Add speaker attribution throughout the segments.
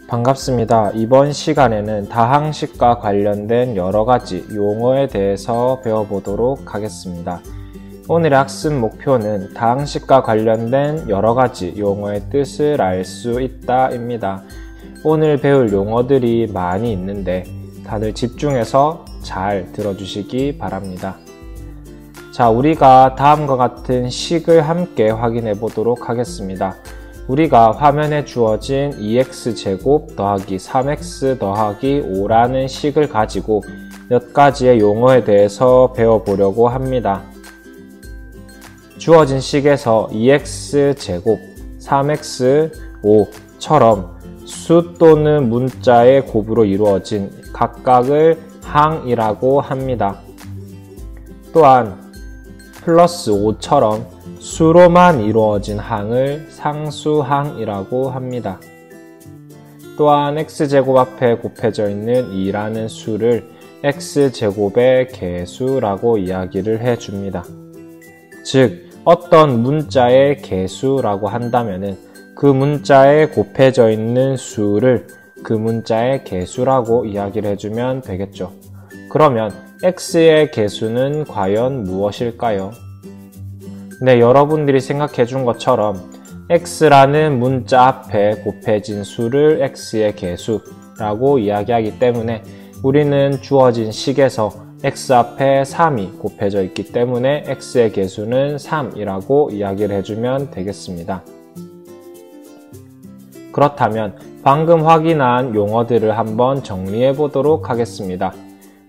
Speaker 1: 반갑습니다. 이번 시간에는 다항식과 관련된 여러가지 용어에 대해서 배워보도록 하겠습니다. 오늘의 학습 목표는 다항식과 관련된 여러가지 용어의 뜻을 알 수 있다 입니다. 오늘 배울 용어들이 많이 있는데 다들 집중해서 잘 들어주시기 바랍니다. 자, 우리가 다음과 같은 식을 함께 확인해 보도록 하겠습니다. 우리가 화면에 주어진 2x제곱 더하기 3x 더하기 5라는 식을 가지고 몇 가지의 용어에 대해서 배워보려고 합니다. 주어진 식에서 2x제곱, 3x, 5처럼 수 또는 문자의 곱으로 이루어진 각각을 항이라고 합니다. 또한 플러스 5처럼 수로만 이루어진 항을 상수항이라고 합니다. 또한 x제곱 앞에 곱해져 있는 2라는 수를 x제곱의 개수라고 이야기를 해줍니다. 즉, 어떤 문자의 개수라고 한다면은 그 문자에 곱해져 있는 수를 그 문자의 개수라고 이야기를 해주면 되겠죠. 그러면 x의 개수는 과연 무엇일까요? 네, 여러분들이 생각해 준 것처럼 x라는 문자 앞에 곱해진 수를 x의 개수라고 이야기하기 때문에 우리는 주어진 식에서 x 앞에 3이 곱해져 있기 때문에 x의 개수는 3이라고 이야기를 해주면 되겠습니다. 그렇다면 방금 확인한 용어들을 한번 정리해 보도록 하겠습니다.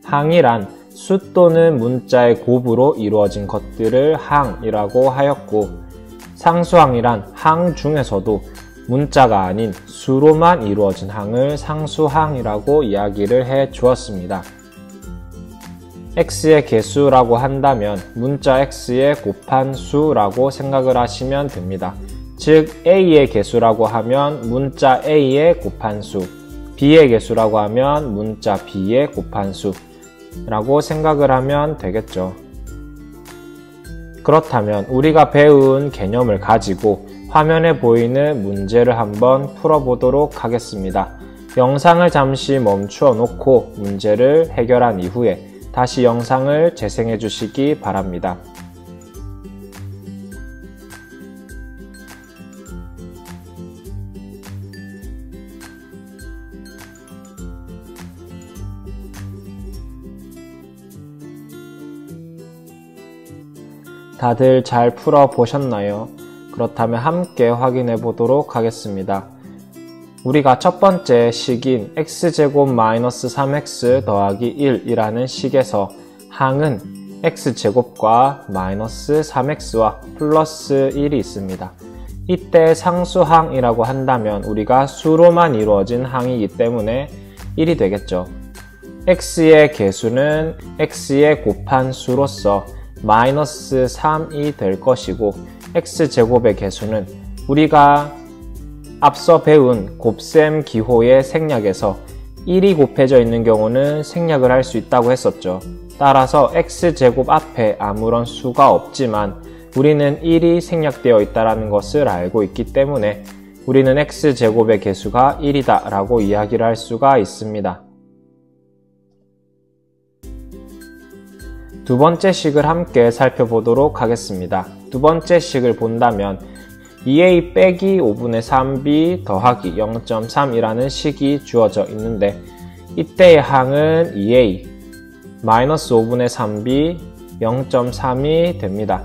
Speaker 1: 항이란 수 또는 문자의 곱으로 이루어진 것들을 항이라고 하였고, 상수항이란 항 중에서도 문자가 아닌 수로만 이루어진 항을 상수항이라고 이야기를 해 주었습니다. x의 개수라고 한다면 문자 x의 곱한 수라고 생각을 하시면 됩니다. 즉, a의 개수라고 하면 문자 a의 곱한 수, b의 개수라고 하면 문자 b의 곱한 수 라고 생각을 하면 되겠죠. 그렇다면 우리가 배운 개념을 가지고 화면에 보이는 문제를 한번 풀어보도록 하겠습니다. 영상을 잠시 멈추어 놓고 문제를 해결한 이후에 다시 영상을 재생해 주시기 바랍니다. 다들 잘 풀어보셨나요? 그렇다면 함께 확인해 보도록 하겠습니다. 우리가 첫 번째 식인 x제곱 마이너스 3x 더하기 1이라는 식에서 항은 x제곱과 마이너스 3x와 플러스 1이 있습니다. 이때 상수항이라고 한다면 우리가 수로만 이루어진 항이기 때문에 1이 되겠죠. x의 개수는 x의 곱한 수로서 마이너스 3이 될 것이고, x제곱의 개수는 우리가 앞서 배운 곱셈 기호의 생략에서 1이 곱해져 있는 경우는 생략을 할 수 있다고 했었죠. 따라서 x제곱 앞에 아무런 수가 없지만 우리는 1이 생략되어 있다는 것을 알고 있기 때문에 우리는 x제곱의 개수가 1이다 라고 이야기를 할 수가 있습니다. 두 번째 식을 함께 살펴보도록 하겠습니다. 두 번째 식을 본다면 2a 빼기 5분의 3b 더하기 0.3이라는 식이 주어져 있는데, 이때의 항은 2a 마이너스 5분의 3b 0.3이 됩니다.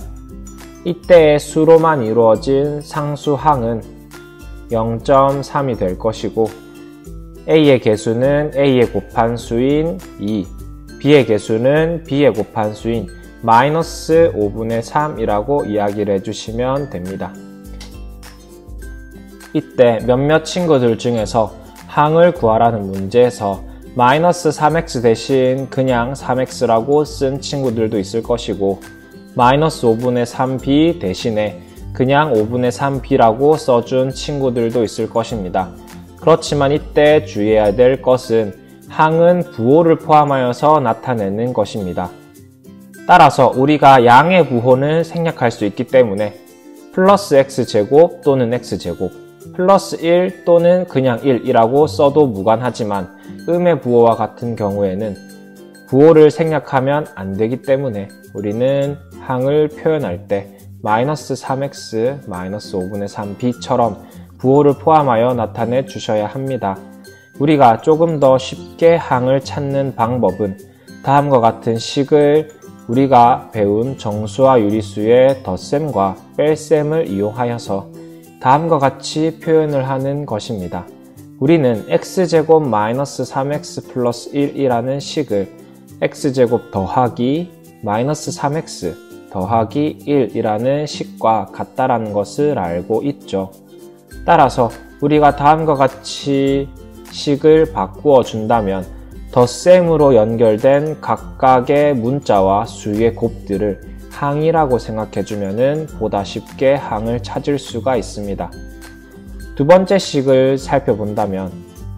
Speaker 1: 이때의 수로만 이루어진 상수항은 0.3이 될 것이고, a의 개수는 a의 곱한 수인 2, b의 개수는 b의 곱한 수인 마이너스 5분의 3이라고 이야기를 해주시면 됩니다. 이때 몇몇 친구들 중에서 항을 구하라는 문제에서 마이너스 3x 대신 그냥 3x라고 쓴 친구들도 있을 것이고, 마이너스 5분의 3b 대신에 그냥 5분의 3b라고 써준 친구들도 있을 것입니다. 그렇지만 이때 주의해야 될 것은 항은 부호를 포함하여서 나타내는 것입니다. 따라서 우리가 양의 부호는 생략할 수 있기 때문에 플러스 x제곱 또는 x제곱, 플러스 1 또는 그냥 1이라고 써도 무관하지만 음의 부호와 같은 경우에는 부호를 생략하면 안 되기 때문에 우리는 항을 표현할 때 마이너스 3x 마이너스 5분의 3b처럼 부호를 포함하여 나타내 주셔야 합니다. 우리가 조금 더 쉽게 항을 찾는 방법은 다음과 같은 식을 우리가 배운 정수와 유리수의 덧셈과 뺄셈을 이용하여서 다음과 같이 표현을 하는 것입니다. 우리는 x제곱 마이너스 3x 플러스 1이라는 식을 x제곱 더하기 마이너스 3x 더하기 1이라는 식과 같다라는 것을 알고 있죠. 따라서 우리가 다음과 같이 식을 바꾸어 준다면 덧셈으로 연결된 각각의 문자와 수의 곱들을 항이라고 생각해주면 보다 쉽게 항을 찾을 수가 있습니다. 두 번째 식을 살펴본다면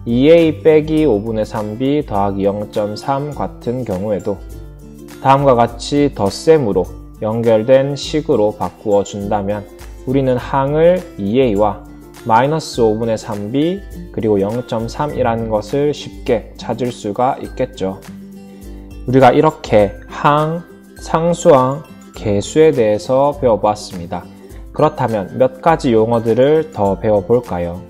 Speaker 1: 2a 빼기 5분의 3b 더하기 0.3 같은 경우에도 다음과 같이 덧셈으로 연결된 식으로 바꾸어 준다면 우리는 항을 2a와 마이너스 5분의 3b 그리고 0.3이라는 것을 쉽게 찾을 수가 있겠죠. 우리가 이렇게 항, 상수항, 계수에 대해서 배워보았습니다. 그렇다면 몇 가지 용어들을 더 배워볼까요?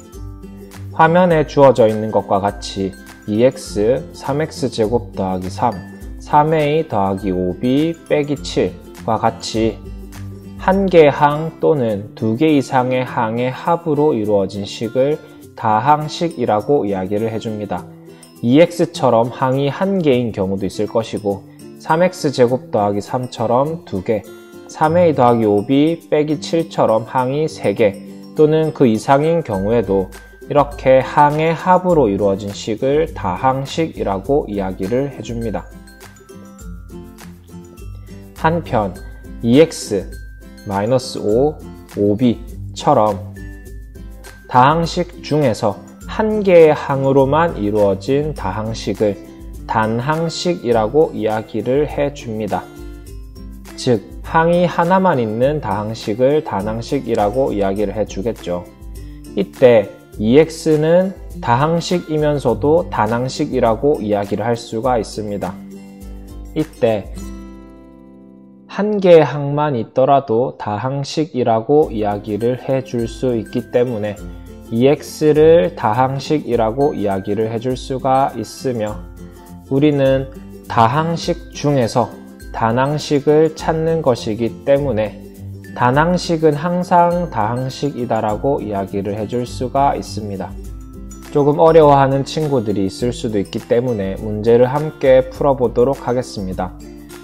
Speaker 1: 화면에 주어져 있는 것과 같이 2x, 3x제곱 더하기 3, 3a 더하기 5b 빼기 7과 같이 한 개의 항 또는 두 개 이상의 항의 합으로 이루어진 식을 다항식이라고 이야기를 해줍니다. 2x처럼 항이 한 개인 경우도 있을 것이고 3x제곱 더하기 3처럼 2개, 3a 더하기 5b 빼기 7처럼 항이 3개 또는 그 이상인 경우에도 이렇게 항의 합으로 이루어진 식을 다항식이라고 이야기를 해줍니다. 한편 2x, 마이너스 5, 5b처럼 다항식 중에서 한 개의 항으로만 이루어진 다항식을 단항식이라고 이야기를 해줍니다. 즉, 항이 하나만 있는 다항식을 단항식이라고 이야기를 해주겠죠. 이때 2x는 다항식이면서도 단항식이라고 이야기를 할 수가 있습니다. 이때 한 개의 항만 있더라도 다항식이라고 이야기를 해줄 수 있기 때문에 2x를 다항식이라고 이야기를 해줄 수가 있으며 우리는 다항식 중에서 단항식을 찾는 것이기 때문에 단항식은 항상 다항식이다라고 이야기를 해줄 수가 있습니다. 조금 어려워하는 친구들이 있을 수도 있기 때문에 문제를 함께 풀어보도록 하겠습니다.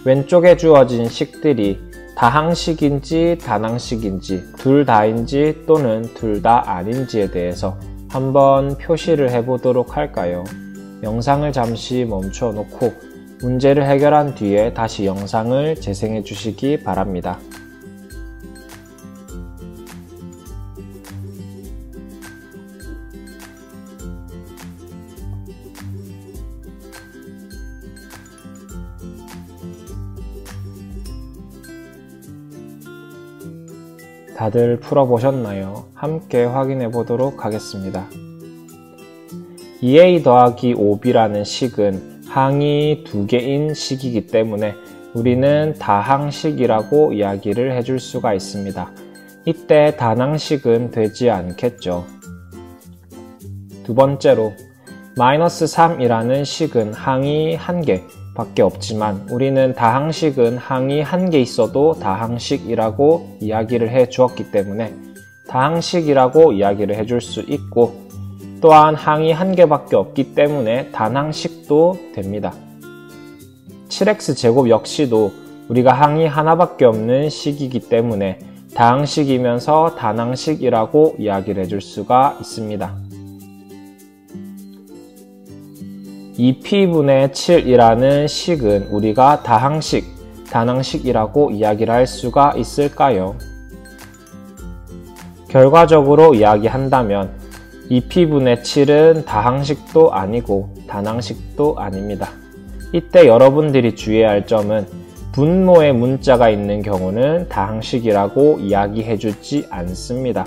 Speaker 1: 왼쪽에 주어진 식들이 다항식인지 단항식인지 둘 다인지 또는 둘 다 아닌지에 대해서 한번 표시를 해보도록 할까요? 영상을 잠시 멈춰 놓고 문제를 해결한 뒤에 다시 영상을 재생해 주시기 바랍니다. 다들 풀어보셨나요? 함께 확인해 보도록 하겠습니다. 2a 더하기 5b라는 식은 항이 두 개인 식이기 때문에 우리는 다항식이라고 이야기를 해줄 수가 있습니다. 이때 단항식은 되지 않겠죠. 두 번째로 마이너스 3이라는 식은 항이 한 개 밖에 없지만 우리는 다항식은 항이 한 개 있어도 다항식이라고 이야기를 해 주었기 때문에 다항식이라고 이야기를 해줄 수 있고 또한 항이 한 개밖에 없기 때문에 단항식도 됩니다. 7x제곱 역시도 우리가 항이 하나밖에 없는 식이기 때문에 다항식이면서 단항식이라고 이야기를 해줄 수가 있습니다. 2p분의 7이라는 식은 우리가 다항식, 단항식이라고 이야기를 할 수가 있을까요? 결과적으로 이야기한다면 2p분의 7은 다항식도 아니고 단항식도 아닙니다. 이때 여러분들이 주의해야 할 점은 분모의 문자가 있는 경우는 다항식이라고 이야기해주지 않습니다.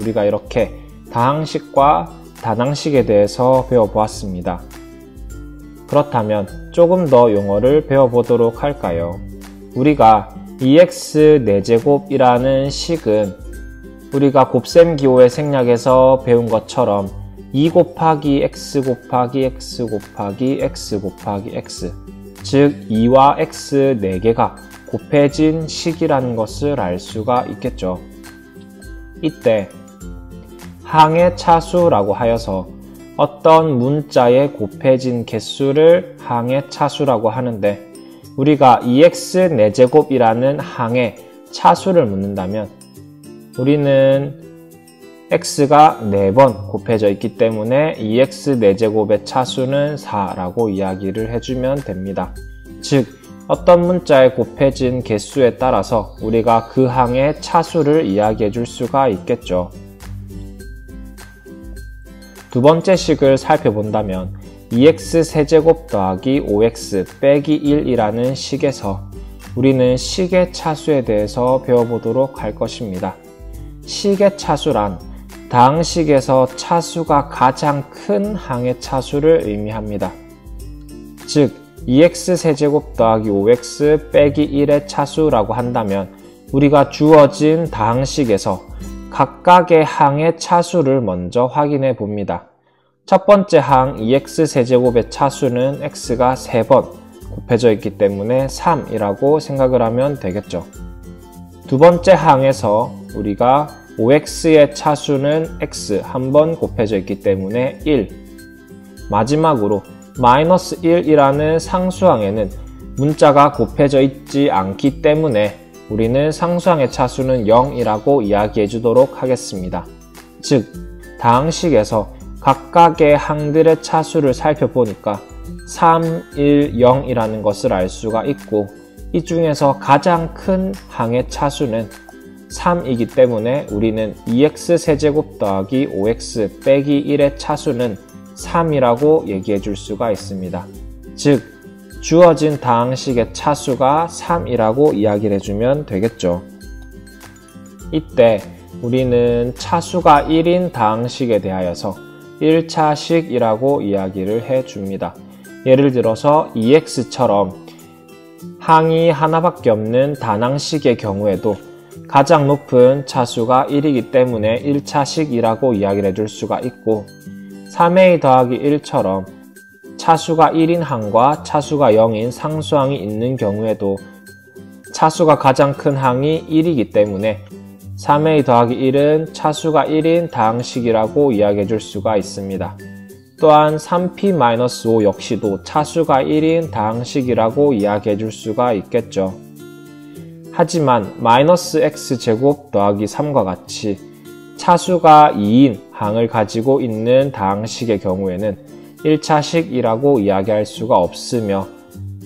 Speaker 1: 우리가 이렇게 다항식과 다낭식에 대해서 배워보았습니다. 그렇다면 조금 더 용어를 배워보도록 할까요? 우리가 2x4제곱이라는 식은 우리가 곱셈 기호의 생략에서 배운 것처럼 2 곱하기 x 곱하기 x 곱하기 x 곱하기 x, 즉 2와 x 4개가 곱해진 식이라는 것을 알 수가 있겠죠. 이때 항의 차수라고 하여서 어떤 문자의 곱해진 개수를 항의 차수라고 하는데, 우리가 2x4제곱이라는 항의 차수를 묻는다면 우리는 x가 4번 곱해져 있기 때문에 2x4제곱의 차수는 4라고 이야기를 해주면 됩니다. 즉, 어떤 문자의 곱해진 개수에 따라서 우리가 그 항의 차수를 이야기해 줄 수가 있겠죠. 두 번째 식을 살펴본다면 2x 세제곱 더하기 5x 빼기 1이라는 식에서 우리는 식의 차수에 대해서 배워보도록 할 것입니다. 식의 차수란 다항식에서 차수가 가장 큰 항의 차수를 의미합니다. 즉, 2x 세제곱 더하기 5x 빼기 1의 차수라고 한다면 우리가 주어진 다항식에서 각각의 항의 차수를 먼저 확인해 봅니다. 첫 번째 항 2x 세제곱의 차수는 x가 3번 곱해져 있기 때문에 3이라고 생각을 하면 되겠죠. 두 번째 항에서 우리가 5x의 차수는 x 1번 곱해져 있기 때문에 1. 마지막으로 마이너스 1이라는 상수항에는 문자가 곱해져 있지 않기 때문에 우리는 상수항의 차수는 0이라고 이야기해 주도록 하겠습니다. 즉, 다항식에서 각각의 항들의 차수를 살펴보니까 3, 1, 0이라는 것을 알 수가 있고, 이 중에서 가장 큰 항의 차수는 3이기 때문에 우리는 2x 세제곱 더하기 5x 빼기 1의 차수는 3이라고 얘기해 줄 수가 있습니다. 즉, 주어진 다항식의 차수가 3이라고 이야기를 해주면 되겠죠. 이때 우리는 차수가 1인 다항식에 대하여서 1차식이라고 이야기를 해줍니다. 예를 들어서 2x처럼 항이 하나밖에 없는 다항식의 경우에도 가장 높은 차수가 1이기 때문에 1차식이라고 이야기를 해줄 수가 있고, 3a 더하기 1처럼 차수가 1인 항과 차수가 0인 상수항이 있는 경우에도 차수가 가장 큰 항이 1이기 때문에 3a 더하기 1은 차수가 1인 다항식이라고 이야기해 줄 수가 있습니다. 또한 3p-5 역시도 차수가 1인 다항식이라고 이야기해 줄 수가 있겠죠. 하지만 마이너스 x제곱 더하기 3과 같이 차수가 2인 항을 가지고 있는 다항식의 경우에는 1차식이라고 이야기할 수가 없으며,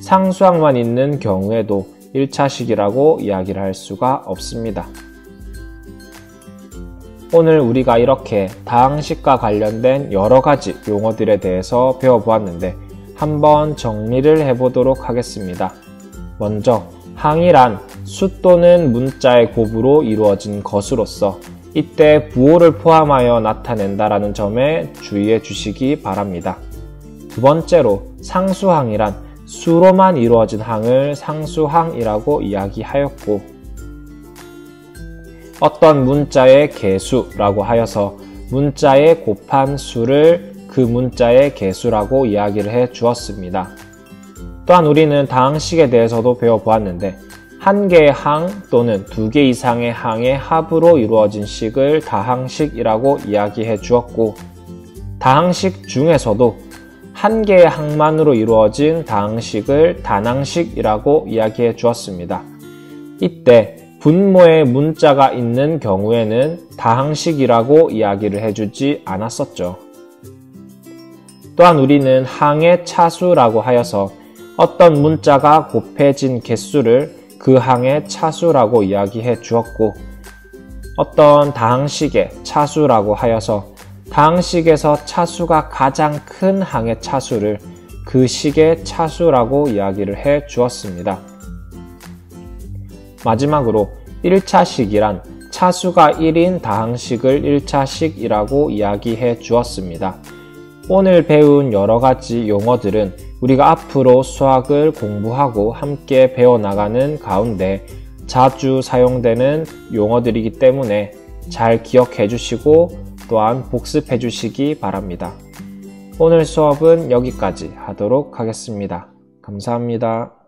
Speaker 1: 상수항만 있는 경우에도 1차식이라고 이야기를 할 수가 없습니다. 오늘 우리가 이렇게 다항식과 관련된 여러 가지 용어들에 대해서 배워보았는데 한번 정리를 해보도록 하겠습니다. 먼저 항이란 수 또는 문자의 곱으로 이루어진 것으로서 이때 부호를 포함하여 나타낸다라는 점에 주의해 주시기 바랍니다. 두 번째로 상수항이란 수로만 이루어진 항을 상수항이라고 이야기하였고, 어떤 문자의 개수라고 하여서 문자의 곱한 수를 그 문자의 개수라고 이야기를 해 주었습니다. 또한 우리는 다항식에 대해서도 배워보았는데, 한 개의 항 또는 두 개 이상의 항의 합으로 이루어진 식을 다항식이라고 이야기해 주었고, 다항식 중에서도 한 개의 항만으로 이루어진 다항식을 다낭식이라고 이야기해 주었습니다. 이때 분모에 문자가 있는 경우에는 다항식이라고 이야기를 해주지 않았었죠. 또한 우리는 항의 차수라고 하여서 어떤 문자가 곱해진 개수를 그 항의 차수라고 이야기해 주었고, 어떤 다항식의 차수라고 하여서 다항식에서 차수가 가장 큰 항의 차수를 그 식의 차수라고 이야기를 해 주었습니다. 마지막으로 1차식이란 차수가 1인 다항식을 1차식이라고 이야기해 주었습니다. 오늘 배운 여러가지 용어들은 우리가 앞으로 수학을 공부하고 함께 배워나가는 가운데 자주 사용되는 용어들이기 때문에 잘 기억해 주시고 또한 복습해 주시기 바랍니다. 오늘 수업은 여기까지 하도록 하겠습니다. 감사합니다.